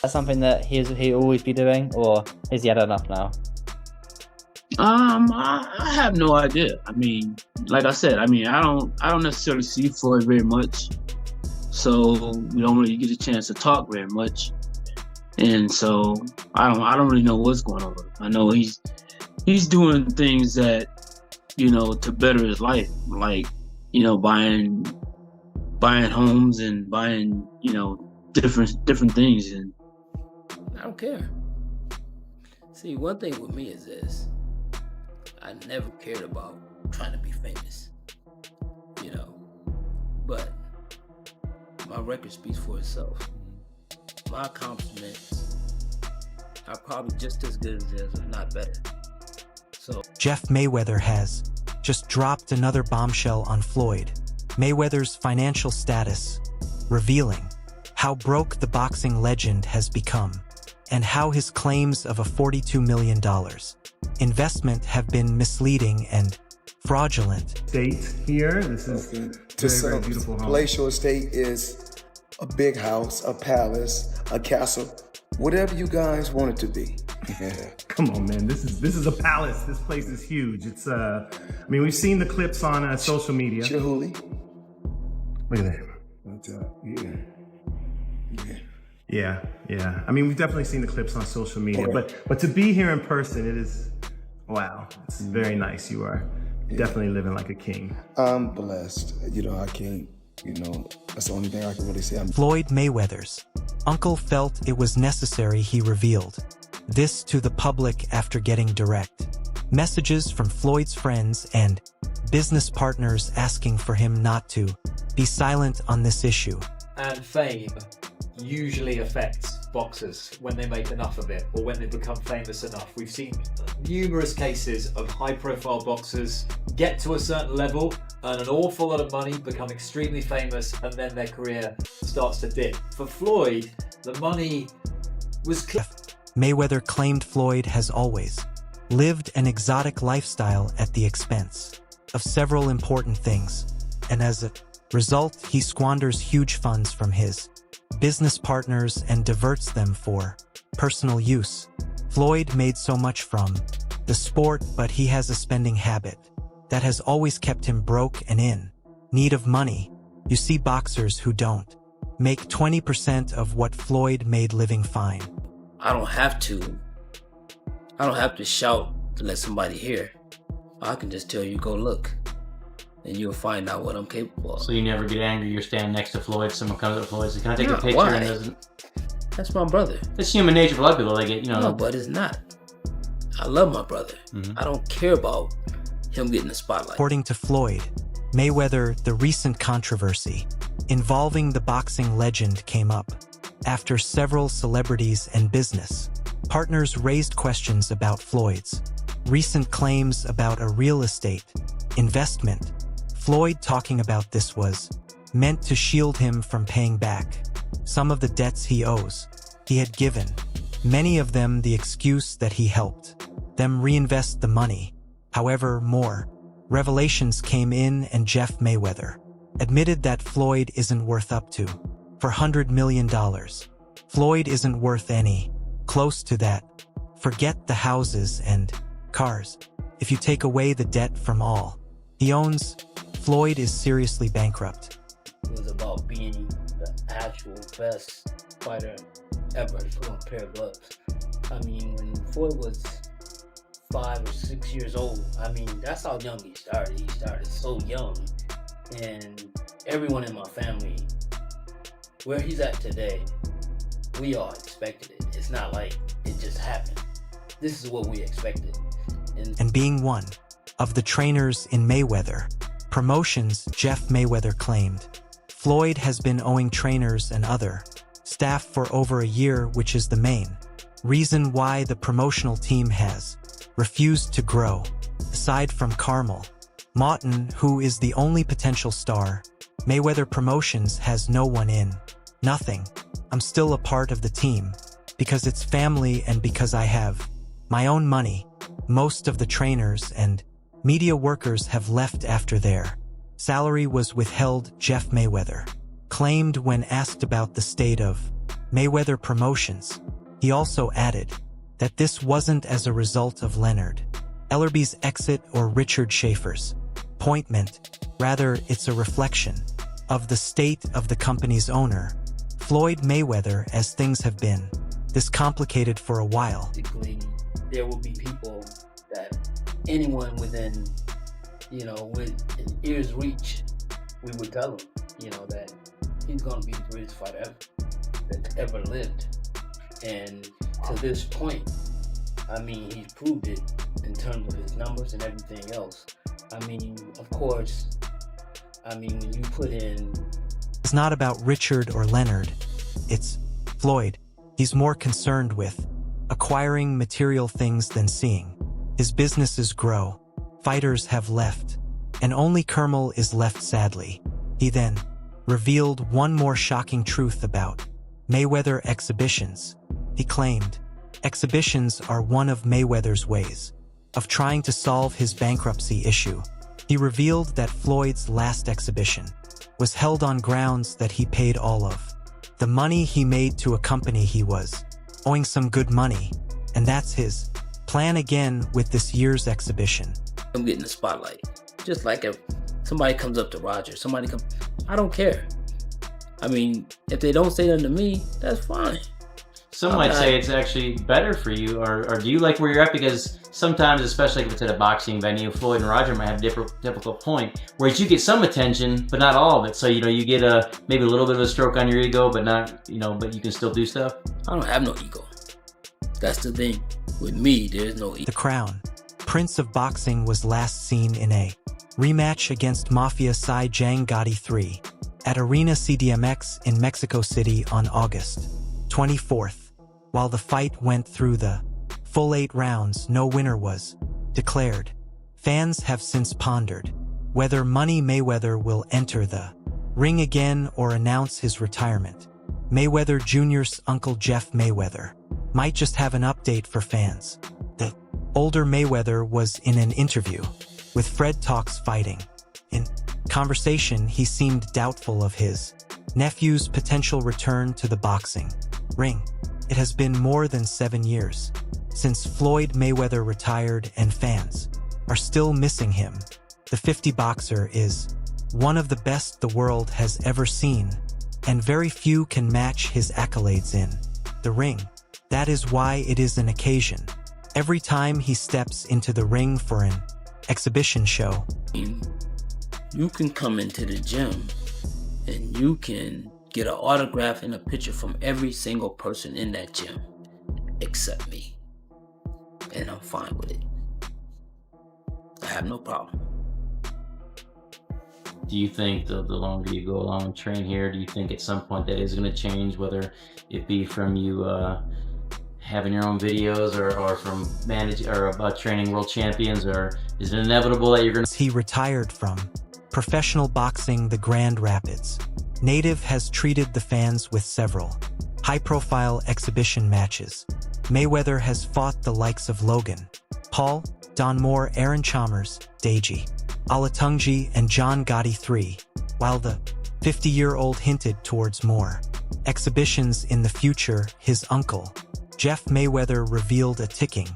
That's something that he always be doing, or has he had enough now? I have no idea. I mean, like I said, I mean, I don't necessarily see Floyd very much, so we don't really get a chance to talk very much, and so I don't really know what's going on. I know he's doing things that, to better his life, like, buying homes and buying, different things, and I don't care. See, one thing with me is this. I never cared about trying to be famous, but my record speaks for itself. My accomplishments are probably just as good as theirs, if not better. So Jeff Mayweather has just dropped another bombshell on Floyd Mayweather's financial status, revealing how broke the boxing legend has become and how his claims of a $42 million investment have been misleading and fraudulent. Estate here. This is very beautiful home. Palatial estate is a big house, a palace, a castle, whatever you guys want it to be. Come on, man. This is a palace. This place is huge. It's I mean, we've seen the clips on social media. Chihuly. Look at that. Yeah. I mean, we've definitely seen the clips on social media, but to be here in person, it is, wow. It's very nice. You are definitely living like a king. I'm blessed. I can't, that's the only thing I can really say. Floyd Mayweather's uncle felt it was necessary. He revealed this to the public after getting direct messages from Floyd's friends and business partners asking for him not to be silent on this issue. And fame usually affects boxers when they make enough of it or when they become famous enough. We've seen numerous cases of high-profile boxers get to a certain level, earn an awful lot of money, become extremely famous, and then their career starts to dip. For Floyd, the money was clear. Mayweather claimed Floyd has always lived an exotic lifestyle at the expense of several important things, and as a result, he squanders huge funds from his business partners and diverts them for personal use. Floyd made so much from the sport, but he has a spending habit that has always kept him broke and in need of money. You see boxers who don't make 20% of what Floyd made living fine. I don't have to shout to let somebody hear. I can just tell you, go look, and you'll find out what I'm capable of. So you never get angry, you're standing next to Floyd, someone comes up to Floyd, says, can I take a picture? Why? And doesn't... That's my brother. It's human nature for a lot of people, they get, No, but it's not. I love my brother. I don't care about him getting the spotlight. According to Floyd Mayweather, the recent controversy involving the boxing legend came up after several celebrities and business partners raised questions about Floyd's recent claims about a real estate investment. Floyd talking about this was meant to shield him from paying back some of the debts he owes. He had given many of them the excuse that he helped them reinvest the money. However, more revelations came in, and Jeff Mayweather admitted that Floyd isn't worth up to $400 million. Floyd isn't worth any close to that. Forget the houses and cars. If you take away the debt from all he owns, Floyd is seriously bankrupt. It was about being the actual best fighter ever to put on a pair of gloves. I mean, when Floyd was 5 or 6 years old, I mean, that's how young he started. He started so young. And everyone in my family, where he's at today, we all expected it. It's not like it just happened. This is what we expected. And being one of the trainers in Mayweather promotions, Jeff Mayweather claimed Floyd has been owing trainers and other staff for over a year, which is the main reason why the promotional team has refused to grow. Aside from Carmel Moughton, who is the only potential star, Mayweather Promotions has no one in. Nothing. I'm still a part of the team because it's family and because I have my own money. Most of the trainers and media workers have left after their salary was withheld, Jeff Mayweather claimed when asked about the state of Mayweather Promotions. He also added that this wasn't as a result of Leonard Ellerby's exit or Richard Schaefer's appointment. Rather, it's a reflection of the state of the company's owner, Floyd Mayweather, as things have been this complicated for a while. Basically, there will be people that anyone within, with an ear's reach, we would tell him, that he's going to be the greatest fighter ever that's ever lived. And to this point, he's proved it in terms of his numbers and everything else. Of course, when you put in... It's not about Richard or Leonard. It's Floyd. He's more concerned with acquiring material things than seeing his businesses grow. Fighters have left, and only Kermel is left sadly. He then revealed one more shocking truth about Mayweather exhibitions. He claimed exhibitions are one of Mayweather's ways of trying to solve his bankruptcy issue. He revealed that Floyd's last exhibition was held on grounds that he paid all of the money he made to a company he was owing some good money, and that's his plan again with this year's exhibition. I'm getting the spotlight. Just like if somebody comes up to Roger, I don't care. If they don't say nothing to me, that's fine. Some might say it's actually better for you, or do you like where you're at? Because sometimes, especially if it's at a boxing venue, Floyd and Roger might have a difficult point, whereas you get some attention, but not all of it. So, you get maybe a little bit of a stroke on your ego, but not, but you can still do stuff. I don't have no ego. That's the thing. With me, there's no ego. The Crown, Prince of Boxing, was last seen in a rematch against Mafia Sai Jang Gotti 3 at Arena CDMX in Mexico City on August 24th. While the fight went through the full 8 rounds, no winner was declared. Fans have since pondered whether Money Mayweather will enter the ring again or announce his retirement. Mayweather Jr.'s uncle Jeff Mayweather might just have an update for fans. The older Mayweather was in an interview with Fred Talks Fighting. In conversation, he seemed doubtful of his nephew's potential return to the boxing ring. It has been more than 7 years since Floyd Mayweather retired, and fans are still missing him. The 50 boxer is one of the best the world has ever seen, and very few can match his accolades in the ring. That is why it is an occasion every time he steps into the ring for an exhibition show. You can come into the gym and you can get an autograph and a picture from every single person in that gym except me, and I'm fine with it. I have no problem. Do you think the longer you go along and train here, do you think at some point that is going to change, whether it be from you having your own videos or from managing or about training world champions, or is it inevitable that you're going to... He retired from professional boxing, the Grand Rapids native has treated the fans with several high-profile exhibition matches. Mayweather has fought the likes of Logan Paul, Don Moore, Aaron Chalmers, Deji Olatunji, and John Gotti III, while the 50-year-old hinted towards more exhibitions in the future. His uncle, Jeff Mayweather, revealed a ticking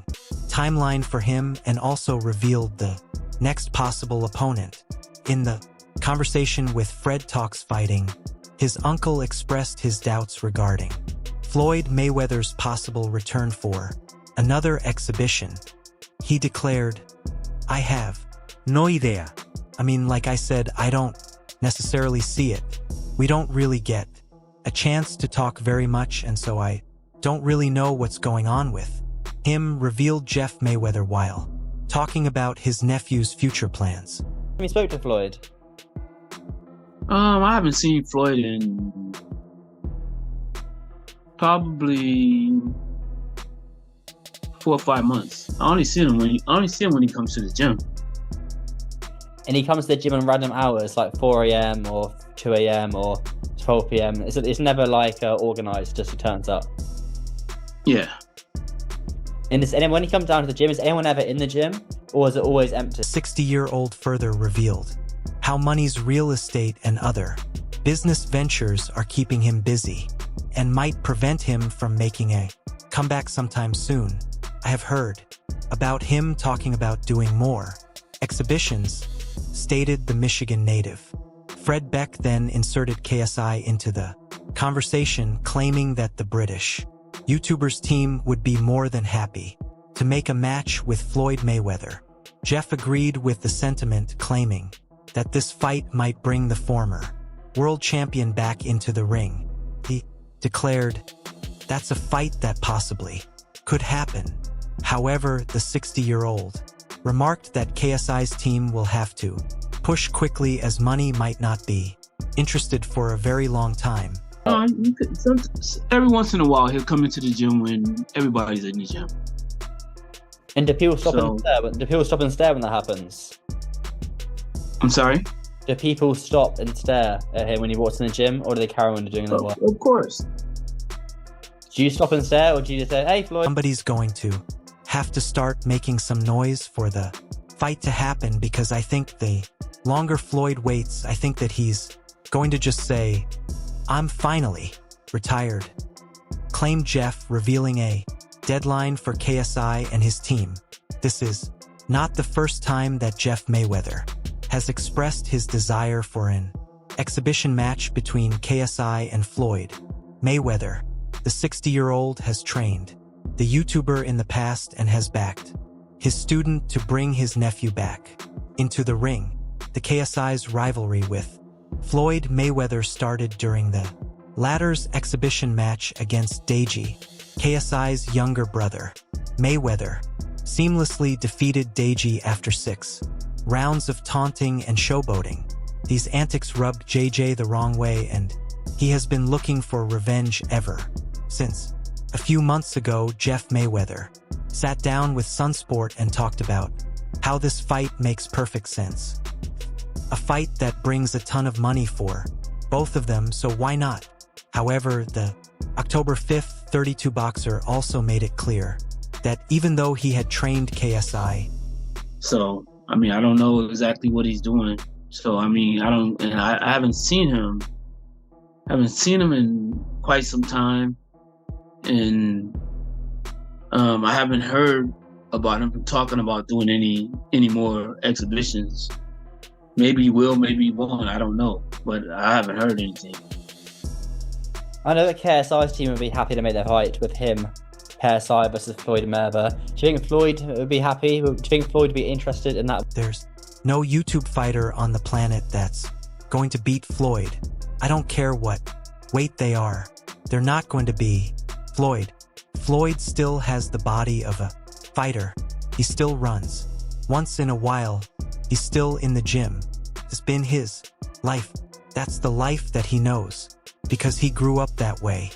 timeline for him and also revealed the next possible opponent. In the conversation with Fred Talks Fighting, his uncle expressed his doubts regarding Floyd Mayweather's possible return for another exhibition. He declared, "I have no idea. Like I said, I don't necessarily see it. We don't really get a chance to talk very much, and so I don't really know what's going on with him," revealed Jeff Mayweather while talking about his nephew's future plans. We spoke to Floyd. I haven't seen Floyd in probably 4 or 5 months. I only see him when he comes to the gym. And he comes to the gym on random hours, like 4 a.m. or 2 a.m. or 12 p.m. It's never like organized, just he turns up. Yeah. And when he comes down to the gym, is anyone ever in the gym, or is it always empty? 60-year-old further revealed how Money's real estate and other business ventures are keeping him busy, and might prevent him from making a comeback sometime soon. I have heard about him talking about doing more exhibitions, stated the Michigan native. Fred Beck then inserted KSI into the conversation, claiming that the British YouTuber's team would be more than happy to make a match with Floyd Mayweather. Jeff agreed with the sentiment, claiming that this fight might bring the former world champion back into the ring. He declared, "That's a fight that possibly could happen." However, the 60-year-old remarked that KSI's team will have to push quickly as money might not be interested for a very long time. Every once in a while, he'll come into the gym when everybody's in the gym. And do people stop and stare? Do people stop and stare when that happens? I'm sorry? Do people stop and stare at him when he walks in the gym, or do they carry on doing their work? Of course. Do you stop and stare, or do you just say, "Hey, Floyd"? Somebody's going to have to start making some noise for the fight to happen, because I think the longer Floyd waits, I think that he's going to just say, "I'm finally retired," claimed Jeff, revealing a deadline for KSI and his team. This is not the first time that Jeff Mayweather has expressed his desire for an exhibition match between KSI and Floyd Mayweather. The 60-year-old has trained the YouTuber in the past and has backed his student to bring his nephew back into the ring. The KSI's rivalry with Floyd Mayweather started during the latter's exhibition match against Deji, KSI's younger brother. Mayweather seamlessly defeated Deji after 6 rounds of taunting and showboating. These antics rubbed JJ the wrong way, and he has been looking for revenge ever since. A few months ago, Jeff Mayweather sat down with Sunsport and talked about how this fight makes perfect sense. A fight that brings a ton of money for both of them, so why not? However, the October 5th 32 boxer also made it clear that even though he had trained KSI. So, I don't know exactly what he's doing. So, I haven't seen him. In quite some time. And I haven't heard about him talking about doing any more exhibitions. Maybe he will, maybe he won't, I don't know. But I haven't heard anything. I know that KSI's team would be happy to make their fight with him, KSI versus Floyd Mayweather. Do you think Floyd would be happy? Do you think Floyd would be interested in that? There's no YouTube fighter on the planet that's going to beat Floyd. I don't care what weight they are. They're not going to be Floyd. Floyd still has the body of a fighter. He still runs. Once in a while, he's still in the gym. It's been his life. That's the life that he knows, because he grew up that way.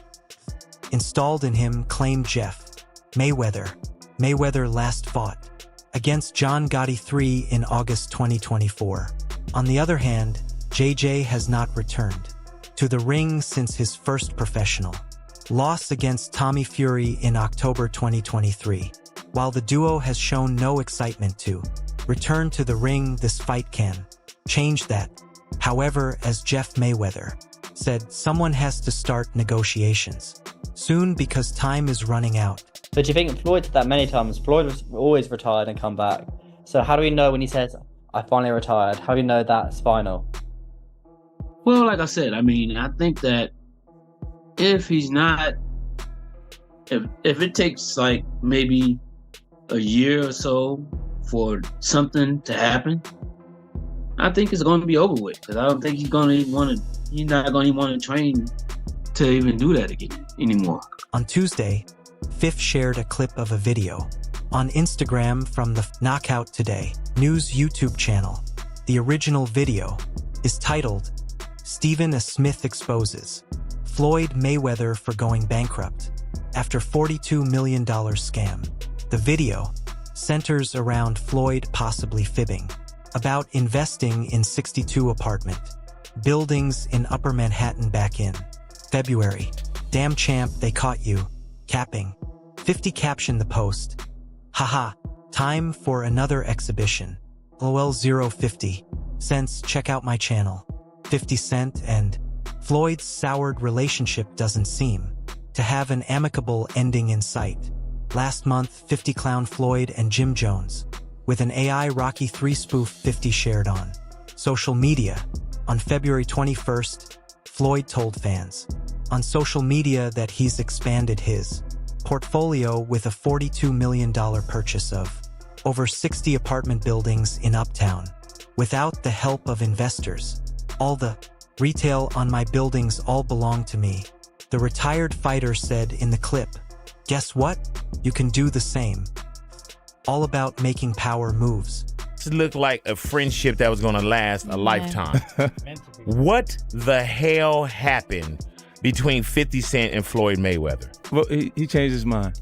Installed in him, claimed Jeff Mayweather. Mayweather last fought against John Gotti III in August 2024. On the other hand, JJ has not returned to the ring since his first professional loss against Tommy Fury in October 2023. While the duo has shown no excitement to return to the ring, this fight can change that. However, as Jeff Mayweather said, someone has to start negotiations soon because time is running out. So do you think Floyd did that many times? Floyd was always retired and come back. So how do we know when he says, "I finally retired"? How do we know that's final? Well, like I said, I think that if he's not, if it takes like maybe a year or so for something to happen, I think it's going to be over with, because I don't think he's not going to even want to train to even do that again anymore. On Tuesday, Fifth shared a clip of a video on Instagram from the Knockout Today News YouTube channel. The original video is titled, "Stephen A. Smith Exposes Floyd Mayweather for Going Bankrupt After $42 Million Scam." The video centers around Floyd possibly fibbing about investing in 62 apartment buildings in Upper Manhattan back in February. "Damn champ, they caught you capping." 50 captioned the post, "Haha, time for another exhibition. LOL 050 cents, check out my channel." 50 Cent and Floyd's soured relationship doesn't seem to have an amicable ending in sight. Last month, 50 clown Floyd and Jim Jones, with an AI Rocky 3 spoof 50 shared on social media. On February 21st, Floyd told fans on social media that he's expanded his portfolio with a $42 million purchase of over 60 apartment buildings in Uptown. Without the help of investors, all the retail on my buildings all belong to me, the retired fighter said in the clip. Guess what? You can do the same. All about making power moves. This looked like a friendship that was going to last a lifetime. What the hell happened between 50 Cent and Floyd Mayweather? Well, he changed his mind.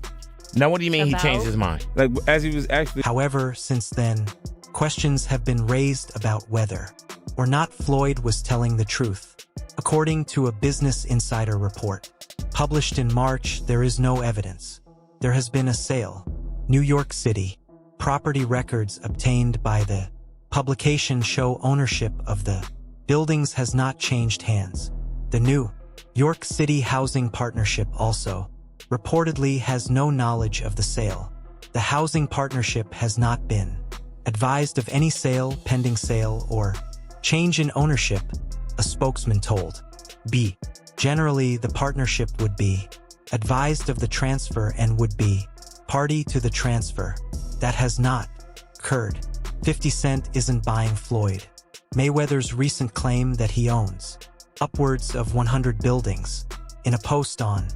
Now, what do you mean he changed his mind? Like, as he was actually... However, since then, questions have been raised about whether or not Floyd was telling the truth. According to a Business Insider report published in March, there is no evidence. There has been a sale. New York City. Property records obtained by the publication show ownership of the buildings has not changed hands. The New York City Housing Partnership also reportedly has no knowledge of the sale. The housing partnership has not been advised of any sale, pending sale, or change in ownership, a spokesman told B. Generally, the partnership would be advised of the transfer and would be party to the transfer. That has not occurred. 50 Cent isn't buying Floyd Mayweather's recent claim that he owns upwards of 100 buildings. In a post on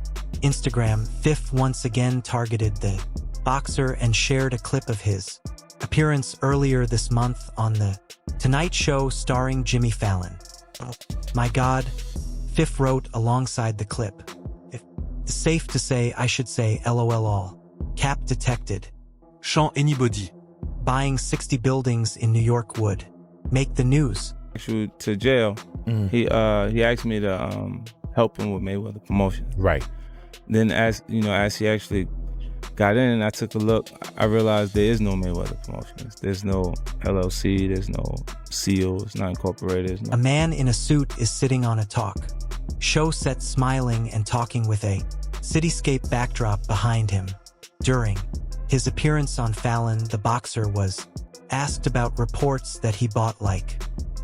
Instagram, Fifth once again targeted the boxer and shared a clip of his appearance earlier this month on The Tonight Show starring Jimmy Fallon. My God, Fifth wrote alongside the clip. It's safe to say I should say LOL all. Cap detected. Chant anybody. Buying 60 buildings in New York would make the news. Actually, to jail, he asked me to help him with Mayweather promotion. Right. Then as he actually got in and I took a look, I realized there is no Mayweather Promotions. There's no LLC, there's no seal, it's not incorporated. A man in a suit is sitting on a talk show set smiling and talking with a cityscape backdrop behind him. During his appearance on Fallon, the boxer was asked about reports that he bought like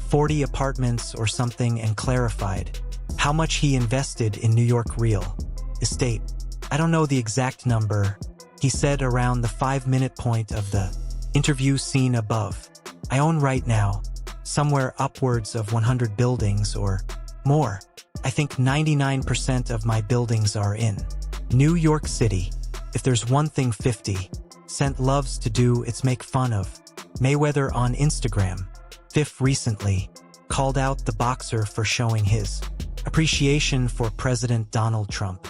40 apartments or something and clarified how much he invested in New York real estate. I don't know the exact number, he said around the 5-minute point of the interview seen above. I own right now somewhere upwards of 100 buildings or more. I think 99% of my buildings are in New York City. If there's one thing 50 Cent loves to do, it's make fun of Mayweather on Instagram. Fifth recently called out the boxer for showing his appreciation for President Donald Trump.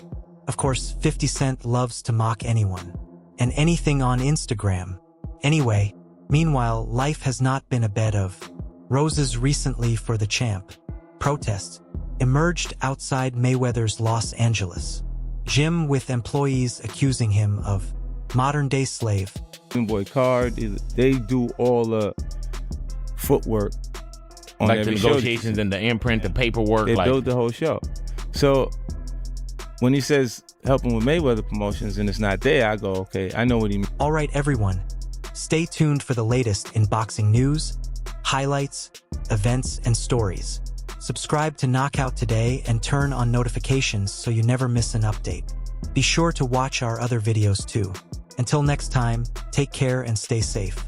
Of course, 50 Cent loves to mock anyone and anything on Instagram. Anyway, meanwhile, life has not been a bed of roses recently for the champ. Protests emerged outside Mayweather's Los Angeles gym with employees accusing him of modern-day slave. Boy card, they do all the footwork on like the every show. Negotiations and the imprint, the paperwork. They build the whole show. So when he says help him with Mayweather promotions and it's not there, I go, okay, I know what he means. All right, everyone, stay tuned for the latest in boxing news, highlights, events, and stories. Subscribe to Knockout today and turn on notifications so you never miss an update. Be sure to watch our other videos too. Until next time, take care and stay safe.